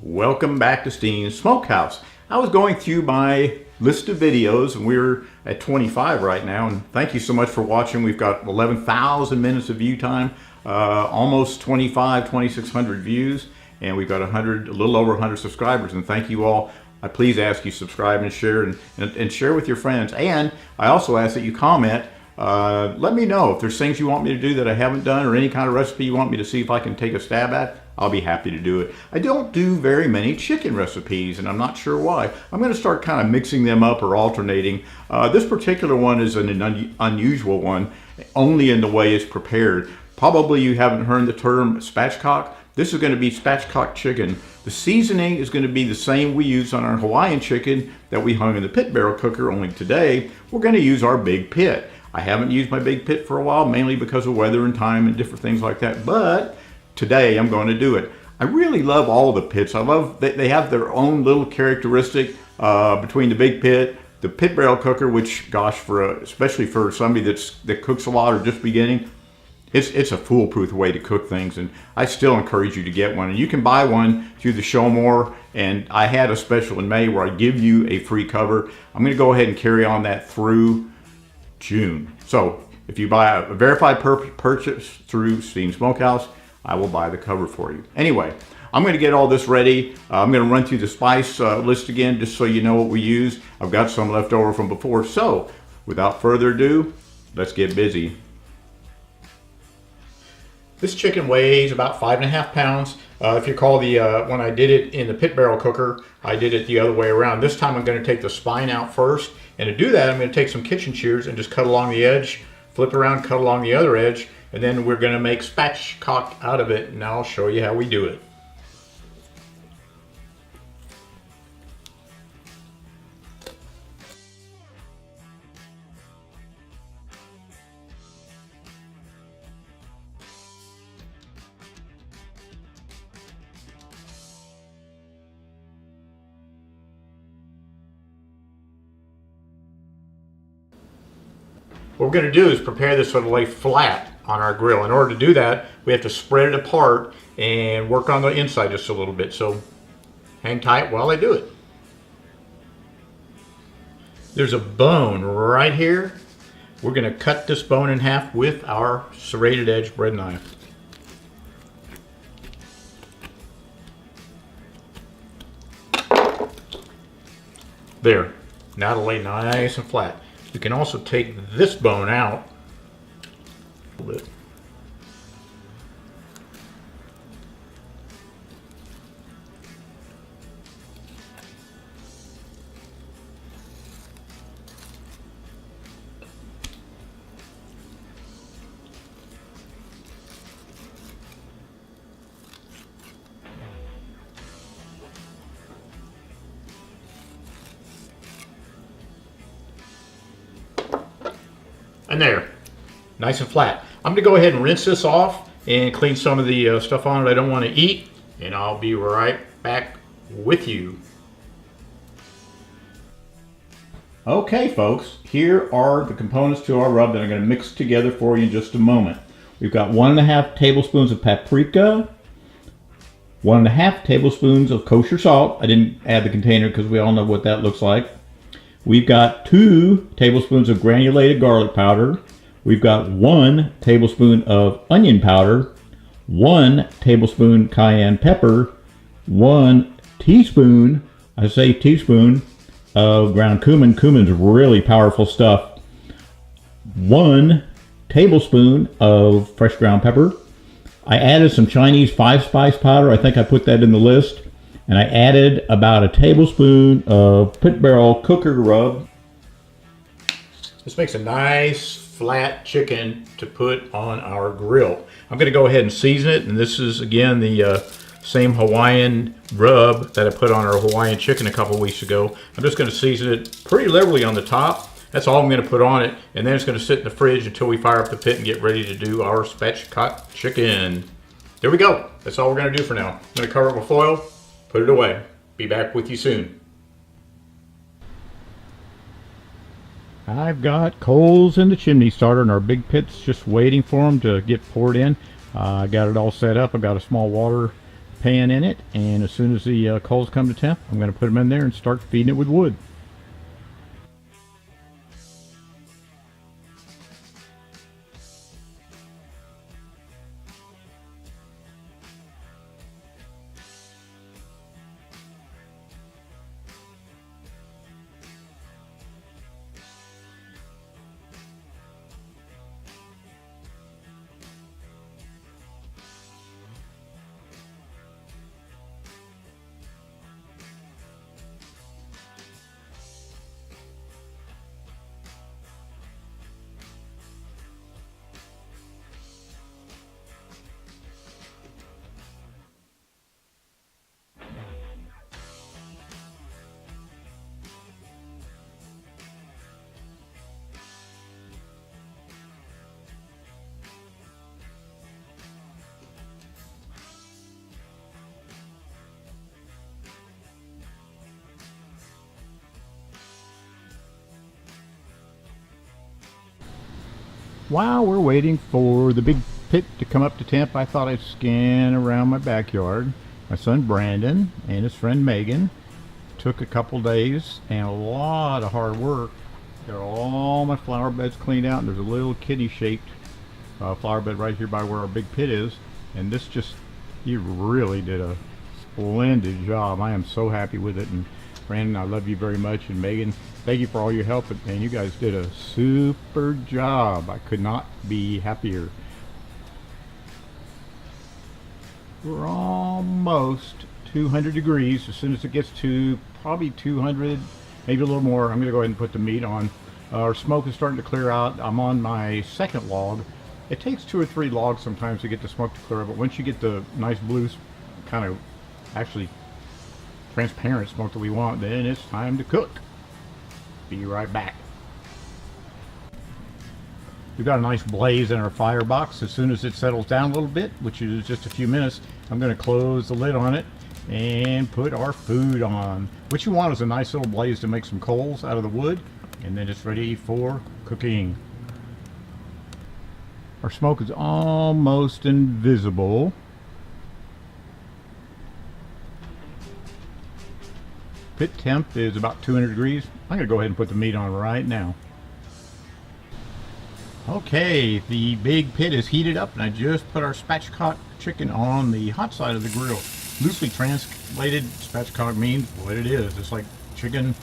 Welcome back to SteenSmokeHouse. I was going through my list of videos and we're at 25 right now, and thank you so much for watching. We've got 11,000 minutes of view time, almost 2,600 views, and we've got a little over 100 subscribers, and thank you all. I please ask you subscribe and share and share with your friends, and I also ask that you comment. Let me know if there's things you want me to do that I haven't done, or any kind of recipe you want me to see if I can take a stab at. I'll be happy to do it. I don't do very many chicken recipes, and I'm not sure why. I'm going to start kind of mixing them up or alternating. This particular one is an unusual one, only in the way it's prepared. Probably you haven't heard the term spatchcock. This is going to be spatchcock chicken. The seasoning is going to be the same we use on our Hawaiian chicken that we hung in the pit barrel cooker, only today we're going to use our big pit. I haven't used my big pit for a while, mainly because of weather and time and different things like that, but today I'm going to do it. I really love all the pits. I love they have their own little characteristic between the big pit, the pit barrel cooker, which, gosh, especially for somebody that cooks a lot or just beginning, it's a foolproof way to cook things, and I still encourage you to get one. And you can buy one through the Show More, and I had a special in May where I give you a free cover. I'm going to go ahead and carry on that through June. So if you buy a verified purchase through SteenSmokeHouse, I will buy the cover for you. Anyway, I'm going to get all this ready. I'm going to run through the spice list again, just so you know what we use. I've got some left over from before. So without further ado, let's get busy. This chicken weighs about 5.5 pounds. If you recall, when I did it in the pit barrel cooker, I did it the other way around. This time I'm going to take the spine out first. And to do that, I'm going to take some kitchen shears and just cut along the edge, flip around, cut along the other edge, and then we're going to make spatchcock out of it, and I'll show you how we do it. What we're going to do is prepare this so to lay flat on our grill. In order to do that, we have to spread it apart and work on the inside just a little bit. So hang tight while I do it. There's a bone right here. We're going to cut this bone in half with our serrated edge bread knife. There. Now to lay nice and flat. You can also take this bone out a little bit. And there, nice and flat. I'm gonna go ahead and rinse this off and clean some of the stuff on it I don't want to eat, and I'll be right back with you. Okay folks, here are the components to our rub that I'm going to mix together for you in just a moment. We've got 1.5 tablespoons of paprika, 1.5 tablespoons of kosher salt. I didn't add the container because we all know what that looks like. We've got 2 tablespoons of granulated garlic powder. We've got 1 tablespoon of onion powder, 1 tablespoon cayenne pepper, 1 teaspoon, I say teaspoon, of ground cumin. Cumin's really powerful stuff. 1 tablespoon of fresh ground pepper. I added some Chinese 5-spice powder. I think I put that in the list. And I added about a tablespoon of pit barrel cooker rub. This makes a nice flat chicken to put on our grill. I'm going to go ahead and season it, and this is again the same Hawaiian rub that I put on our Hawaiian chicken a couple weeks ago. I'm just going to season it pretty liberally on the top. That's all I'm going to put on it, and then it's going to sit in the fridge until we fire up the pit and get ready to do our spatchcock chicken. There we go. That's all we're going to do for now. I'm going to cover it with foil. Put it away. Be back with you soon. I've got coals in the chimney starter, and our big pit's just waiting for them to get poured in. I got it all set up. I've got a small water pan in it, and as soon as the coals come to temp, I'm going to put them in there and start feeding it with wood. While we're waiting for the big pit to come up to temp, I thought I'd scan around my backyard. My son Brandon and his friend Megan took a couple days and a lot of hard work. Got all my flower beds cleaned out, and there's a little kidney shaped flower bed right here by where our big pit is, and this just, you really did a splendid job. I am so happy with it, and Brandon, I love you very much, and Megan, thank you for all your help, and you guys did a super job. I could not be happier. We're almost 200 degrees. As soon as it gets to probably 200, maybe a little more, I'm going to go ahead and put the meat on. Our smoke is starting to clear out. I'm on my second log. It takes 2 or 3 logs sometimes to get the smoke to clear out, but once you get the nice blue kind of actually transparent smoke that we want, then it's time to cook. Be right back. We've got a nice blaze in our firebox. As soon as it settles down a little bit, which is just a few minutes, I'm going to close the lid on it and put our food on. What you want is a nice little blaze to make some coals out of the wood, and then it's ready for cooking. Our smoke is almost invisible. Pit temp is about 200 degrees. I'm going to go ahead and put the meat on right now. Okay, the big pit is heated up, and I just put our spatchcock chicken on the hot side of the grill. Loosely translated, spatchcock means what it is. It's like chicken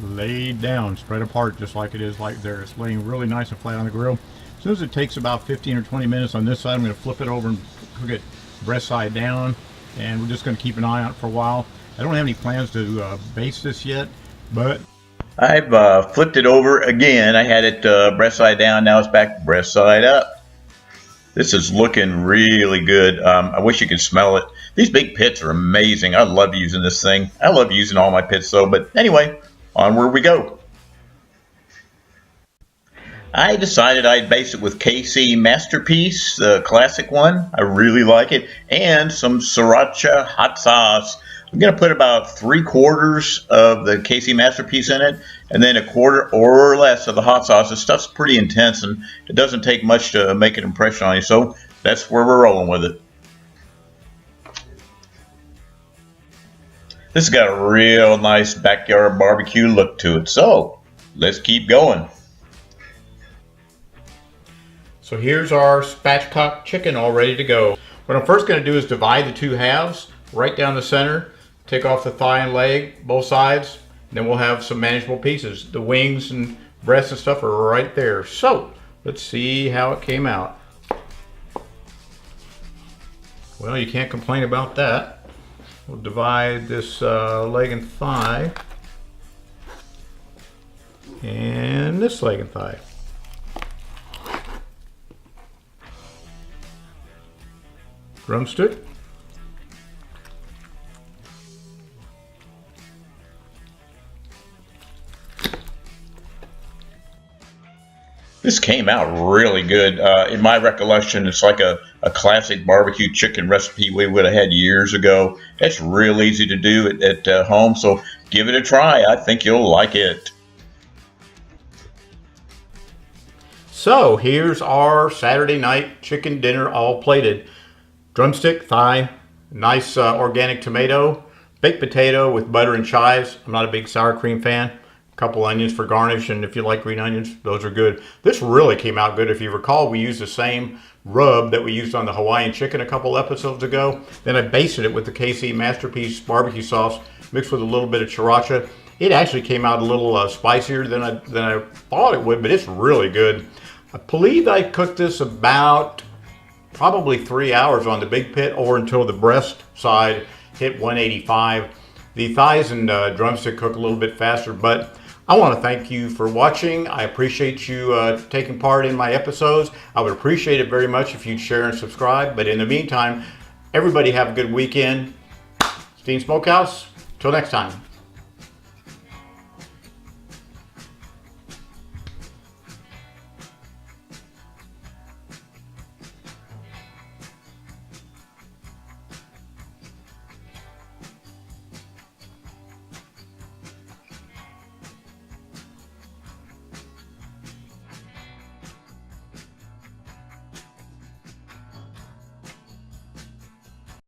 laid down, spread apart, just like it is like there. It's laying really nice and flat on the grill. As soon as it takes about 15 or 20 minutes on this side, I'm going to flip it over and cook it breast side down, and we're just going to keep an eye on it for a while. I don't have any plans to baste this yet, but I've flipped it over again. I had it breast side down, now it's back breast side up. This is looking really good. I wish you could smell it. These big pits are amazing. I love using this thing. I love using all my pits though, but anyway, onward we go. I decided I'd base it with KC Masterpiece, the classic one. I really like it, and some Siracha hot sauce. I'm going to put about 3/4 of the KC Masterpiece in it, and then 1/4 or less of the hot sauce. This stuff's pretty intense, and it doesn't take much to make an impression on you, so that's where we're rolling with it. This has got a real nice backyard barbecue look to it, so let's keep going. so here's our spatchcock chicken all ready to go. What I'm first going to do is divide the 2 halves right down the center. Take off the thigh and leg, both sides, and then we'll have some manageable pieces. The wings and breasts and stuff are right there. So let's see how it came out. Well, you can't complain about that. We'll divide this leg and thigh, and this leg and thigh. Drumstick. This came out really good. In my recollection, it's like a classic barbecue chicken recipe we would have had years ago. It's real easy to do at home, so give it a try. I think you'll like it. So here's our Saturday night chicken dinner all plated. Drumstick, thigh, nice organic tomato, baked potato with butter and chives. I'm not a big sour cream fan. A couple onions for garnish, and if you like green onions, those are good. This really came out good. If you recall, we used the same rub that we used on the Hawaiian chicken a couple episodes ago. Then I basted it with the KC Masterpiece barbecue sauce mixed with a little bit of Sriracha. It actually came out a little spicier than I thought it would, but it's really good. I believe I cooked this about probably 3 hours on the big pit, or until the breast side hit 185. The thighs and drumstick cook a little bit faster, but I want to thank you for watching. I appreciate you taking part in my episodes. I would appreciate it very much if you'd share and subscribe. But in the meantime, everybody have a good weekend. SteenSmokeHouse, till next time.